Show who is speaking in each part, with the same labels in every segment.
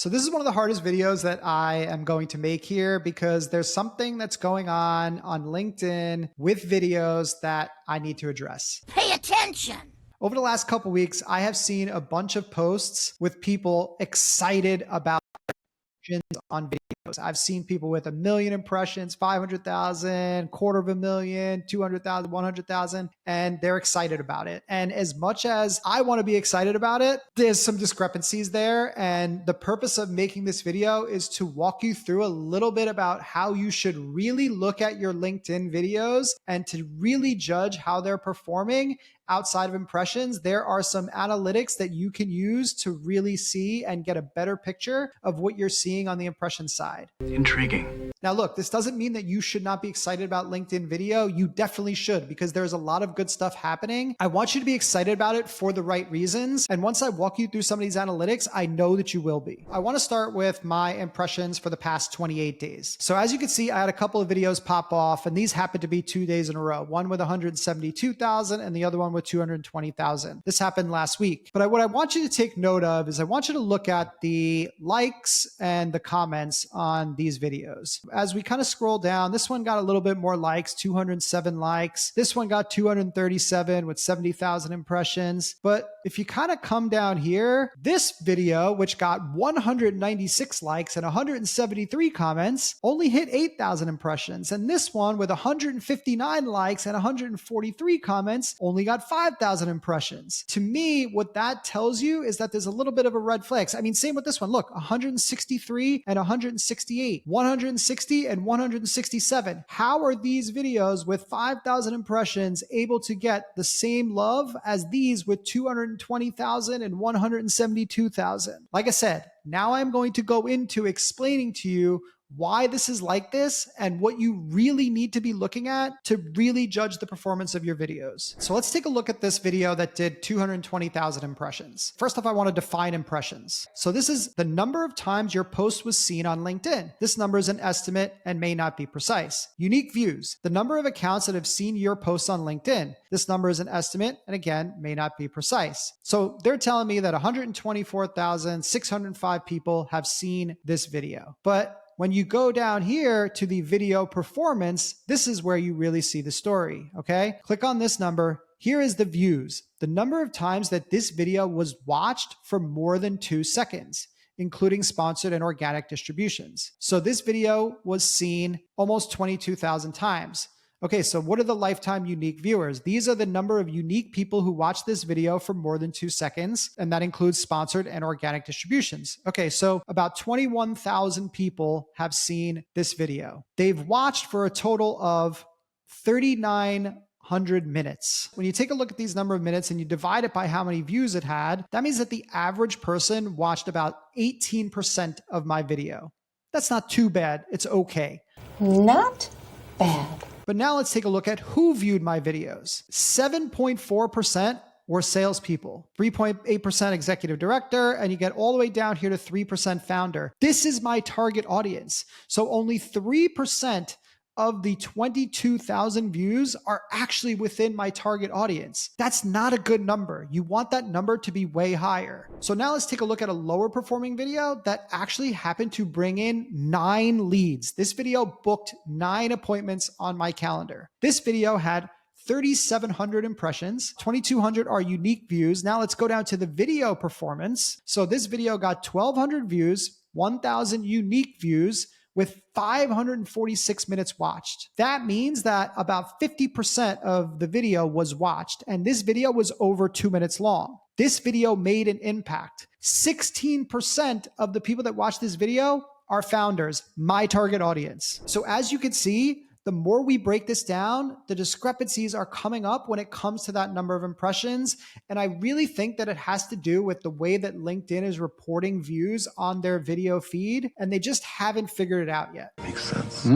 Speaker 1: So this is one of the hardest videos that I am going to make here because there's something that's going on LinkedIn with videos that I need to address.
Speaker 2: Pay attention.
Speaker 1: Over the last couple weeks, I have seen a bunch of posts with people excited about on videos. I've seen people with 1 million impressions, 500,000, 250,000, 200,000, 100,000, and they're excited about it. And as much as I want to be excited about it, there's some discrepancies there. And the purpose of making this video is to walk you through a little bit about how you should really look at your LinkedIn videos and to really judge how they're performing. Outside of impressions, there are some analytics that you can use to really see and get a better picture of what you're seeing on the impression side.
Speaker 3: Intriguing.
Speaker 1: Now, look, this doesn't mean that you should not be excited about LinkedIn video. You definitely should, because there's a lot of good stuff happening. I want you to be excited about it for the right reasons. And once I walk you through some of these analytics, I know that you will be. I want to start with my impressions for the past 28 days. So as you can see, I had a couple of videos pop off, and these happened to be 2 days in a row, one with 172,000 and the other one with 220,000. This happened last week. But what I want you to take note of is I want you to look at the likes and the comments on these videos. As we kind of scroll down, this one got a little bit more likes, 207 likes. This one got 237 with 70,000 impressions. But if you kind of come down here, this video, which got 196 likes and 173 comments, only hit 8,000 impressions. And this one with 159 likes and 143 comments only got 5,000 impressions. To me, what that tells you is that there's a little bit of a red flag. I mean, same with this one. Look, 163 and 168, 160 and 167. How are these videos with 5,000 impressions able to get the same love as these with 220,000 and 172,000? Like I said, now I'm going to go into explaining to you why this is like this and what you really need to be looking at to really judge the performance of your videos. So let's take a look at this video that did 220,000 impressions. First off, I want to define impressions. So this is the number of times your post was seen on LinkedIn. This number is an estimate and may not be precise. Unique views, the number of accounts that have seen your posts on LinkedIn. This number is an estimate and again, may not be precise. So they're telling me that 124,605 people have seen this video. But when you go down here to the video performance, this is where you really see the story, okay? Click on this number. Here is the views, the number of times that this video was watched for more than 2 seconds, including sponsored and organic distributions. So this video was seen almost 22,000 times. Okay, so what are the lifetime unique viewers? These are the number of unique people who watch this video for more than 2 seconds, and that includes sponsored and organic distributions. Okay, so about 21,000 people have seen this video. They've watched for a total of 3,900 minutes. When you take a look at these number of minutes and you divide it by how many views it had, that means that the average person watched about 18% of my video. That's not too bad. It's okay.
Speaker 2: Not bad.
Speaker 1: But now let's take a look at who viewed my videos. 7.4% were salespeople, 3.8% executive director, and you get all the way down here to 3% founder. This is my target audience. So only 3% of the 22,000 views are actually within my target audience. That's not a good number. You want that number to be way higher. So now let's take a look at a lower performing video that actually happened to bring in 9 leads. This video booked 9 appointments on my calendar. This video had 3,700 impressions, 2,200 are unique views. Now let's go down to the video performance. So this video got 1,200 views, 1,000 unique views, with 546 minutes watched. That means that about 50% of the video was watched, and this video was over 2 minutes long. This video made an impact. 16% of the people that watched this video are founders, my target audience. So as you can see, the more we break this down, the discrepancies are coming up when it comes to that number of impressions. And I really think that it has to do with the way that LinkedIn is reporting views on their video feed, and they just haven't figured it out yet.
Speaker 3: Makes sense.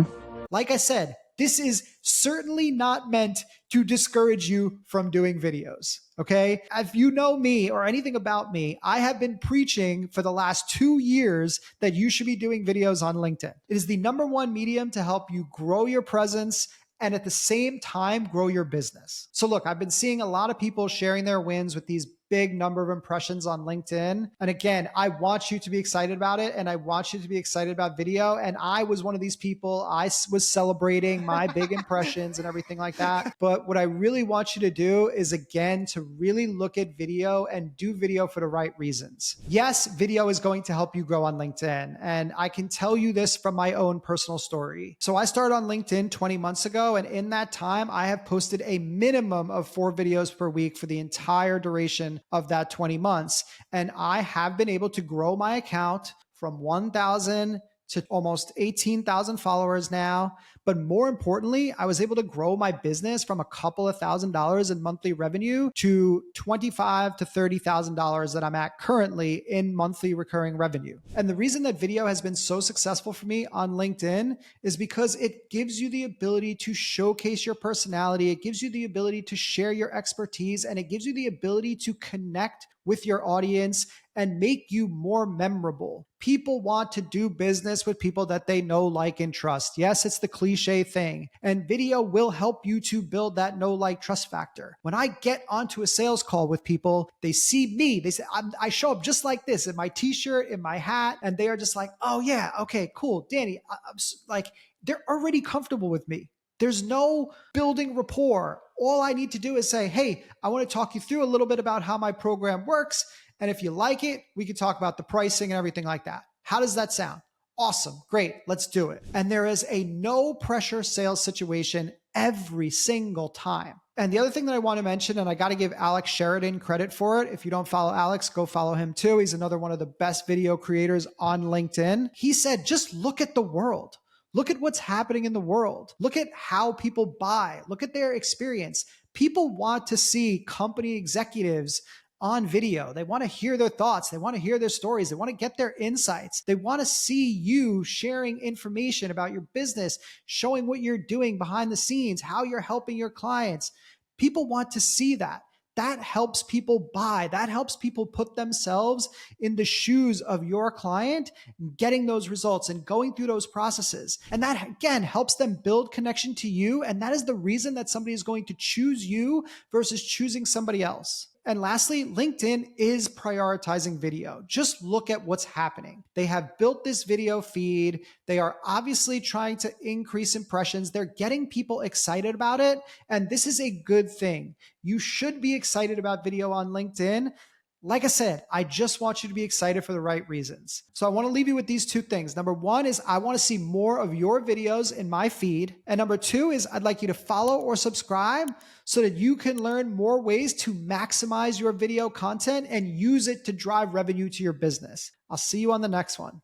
Speaker 1: Like I said, this is certainly not meant to discourage you from doing videos, okay? If you know me or anything about me, I have been preaching for the last 2 years that you should be doing videos on LinkedIn. It is the #1 medium to help you grow your presence and at the same time grow your business. So look, I've been seeing a lot of people sharing their wins with these big number of impressions on LinkedIn. And again, I want you to be excited about it. And I want you to be excited about video. And I was one of these people. I was celebrating my big impressions and everything like that. But what I really want you to do is, again, to really look at video and do video for the right reasons. Yes, video is going to help you grow on LinkedIn. And I can tell you this from my own personal story. So I started on LinkedIn 20 months ago. And in that time, I have posted a minimum of 4 videos per week for the entire duration of that 20 months. And I have been able to grow my account from 1,000 to almost 18,000 followers now. But more importantly, I was able to grow my business from a couple of $1,000s in monthly revenue to $25,000 to $30,000 that I'm at currently in monthly recurring revenue. And the reason that video has been so successful for me on LinkedIn is because it gives you the ability to showcase your personality. It gives you the ability to share your expertise, and it gives you the ability to connect with your audience and make you more memorable. People want to do business with people that they know, like, and trust. Yes, it's the cliche thing. And video will help you to build that know, like, trust factor. When I get onto a sales call with people, they see me, they say, I show up just like this in my t-shirt, in my hat, and they are just like, oh yeah, okay, cool. Danny, I'm like, they're already comfortable with me. There's no building rapport. All I need to do is say, hey, I want to talk you through a little bit about how my program works. And if you like it, we can talk about the pricing and everything like that. How does that sound? Awesome. Great. Let's do it. And there is a no pressure sales situation every single time. And the other thing that I want to mention, and I got to give Alex Sheridan credit for it. If you don't follow Alex, go follow him too. He's another one of the best video creators on LinkedIn. He said, just look at the world. Look at what's happening in the world. Look at how people buy. Look at their experience. People want to see company executives on video. They want to hear their thoughts. They want to hear their stories. They want to get their insights. They want to see you sharing information about your business, showing what you're doing behind the scenes, how you're helping your clients. People want to see that. That helps people buy. That helps people put themselves in the shoes of your client, getting those results and going through those processes. And that, again, helps them build connection to you. And that is the reason that somebody is going to choose you versus choosing somebody else. And lastly, LinkedIn is prioritizing video. Just look at what's happening. They have built this video feed. They are obviously trying to increase impressions. They're getting people excited about it. And this is a good thing. You should be excited about video on LinkedIn. Like I said, I just want you to be excited for the right reasons. So I want to leave you with these 2 things. Number 1 is I want to see more of your videos in my feed. And number 2 is I'd like you to follow or subscribe so that you can learn more ways to maximize your video content and use it to drive revenue to your business. I'll see you on the next one.